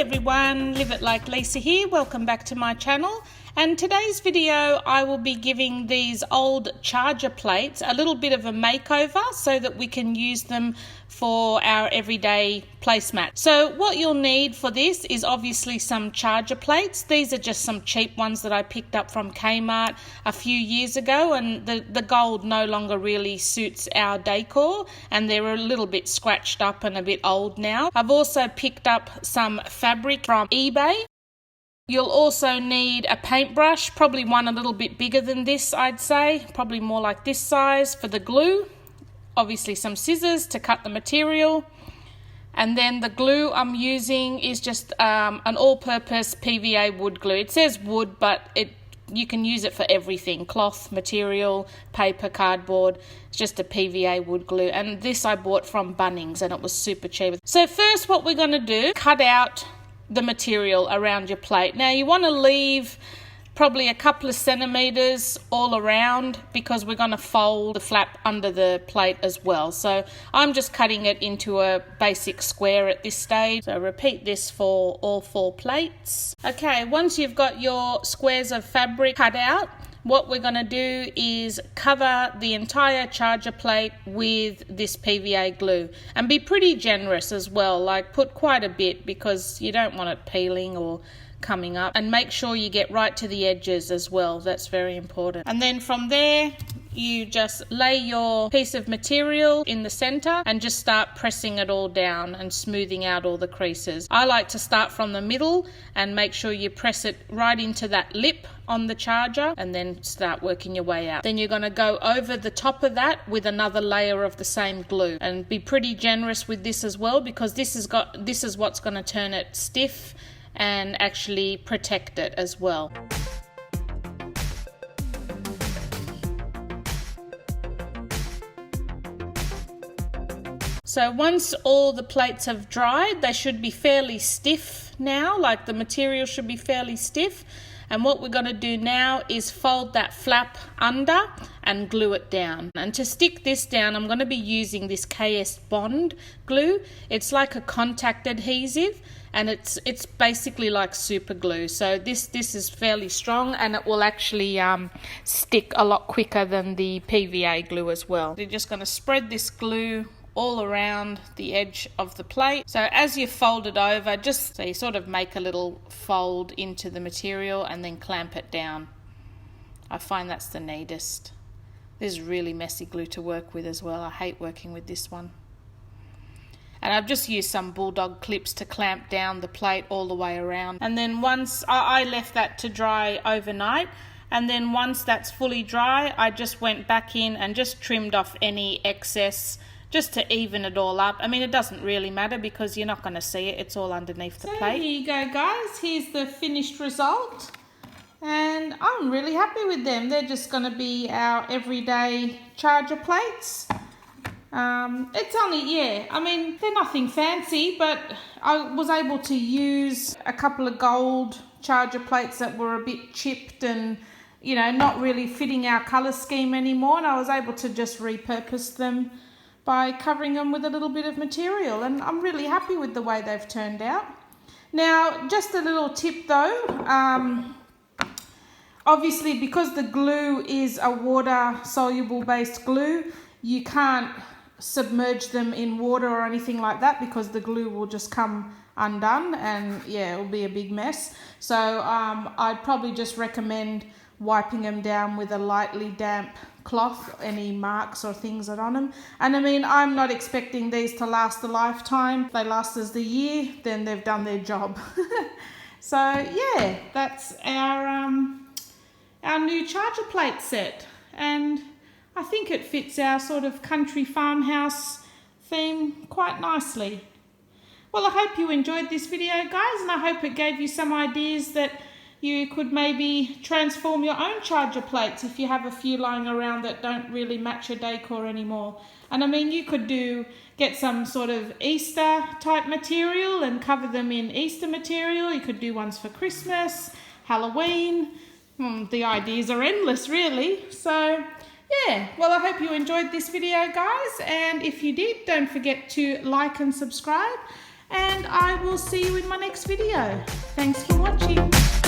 everyone, Live It Like Lisa here. Welcome back to my channel. And today's video I will be giving these old charger plates a little bit of a makeover so that we can use them for our everyday placemat. So what you'll need for this is obviously some charger plates. These are just some cheap ones that I picked up from Kmart a few years ago, and the gold no longer really suits our decor and they're a little bit scratched up and a bit old now. I've also picked up some fabric from eBay. You'll also need a paintbrush, probably one a little bit bigger than this, I'd say, probably more like this size for the glue. Obviously some scissors to cut the material. And then the glue I'm using is just an all-purpose PVA wood glue. It says wood, but you can use it for everything, cloth, material, paper, cardboard. It's just a PVA wood glue. And this I bought from Bunnings and it was super cheap. So first what we're going to do, cut out the material around your plate. Now you want to leave probably a couple of centimeters all around because we're going to fold the flap under the plate as well. So I'm just cutting it into a basic square at this stage. So repeat this for all 4 plates. Okay, once you've got your squares of fabric cut out, what we're going to do is cover the entire charger plate with this PVA glue, and be pretty generous as well, like put quite a bit because you don't want it peeling or coming up, and make sure you get right to the edges as well. That's very important. And then from there you just lay your piece of material in the center and just start pressing it all down and smoothing out all the creases. I like to start from the middle and make sure you press it right into that lip on the charger and then start working your way out. Then you're going to go over the top of that with another layer of the same glue, and be pretty generous with this as well because this is what's going to turn it stiff and actually protect it as well. So once all the plates have dried, they should be fairly stiff now, like the material should be fairly stiff. And what we're going to do now is fold that flap under and glue it down. And to stick this down, I'm going to be using this KS Bond glue. It's like a contact adhesive, and it's basically like super glue. So this is fairly strong, and it will actually stick a lot quicker than the PVA glue as well. You're just going to spread this glue all around the edge of the plate. So as you fold it over, just so you sort of make a little fold into the material and then clamp it down. I find that's the neatest. This is really messy glue to work with as well. I hate working with this one. And I've just used some bulldog clips to clamp down the plate all the way around. And then once I left that to dry overnight, and then once that's fully dry, I just went back in and just trimmed off any excess just to even it all up. I mean, it doesn't really matter because you're not going to see it. It's all underneath the plate. Here you go, guys. Here's the finished result. And I'm really happy with them. They're just going to be our everyday charger plates. It's only, yeah, I mean, they're nothing fancy, but I was able to use a couple of gold charger plates that were a bit chipped and, you know, not really fitting our color scheme anymore. And I was able to just repurpose them by covering them with a little bit of material, and I'm really happy with the way they've turned out. Now, just a little tip though, obviously because the glue is a water soluble based glue, you can't submerge them in water or anything like that because the glue will just come undone and yeah, it'll be a big mess. So I'd probably just recommend wiping them down with a lightly damp cloth, any marks or things that are on them. And I mean, I'm not expecting these to last a lifetime. If they last us the year, then they've done their job. So yeah, that's our new charger plate set, and I think it fits our sort of country farmhouse theme quite nicely. Well, I hope you enjoyed this video, guys, and I hope it gave you some ideas that you could maybe transform your own charger plates if you have a few lying around that don't really match your decor anymore. And I mean, you could get some sort of Easter type material and cover them in Easter material. You could do ones for Christmas, Halloween. The ideas are endless, really. So yeah, well, I hope you enjoyed this video, guys, and if you did, don't forget to like and subscribe. and I will see you in my next video. Thanks for watching.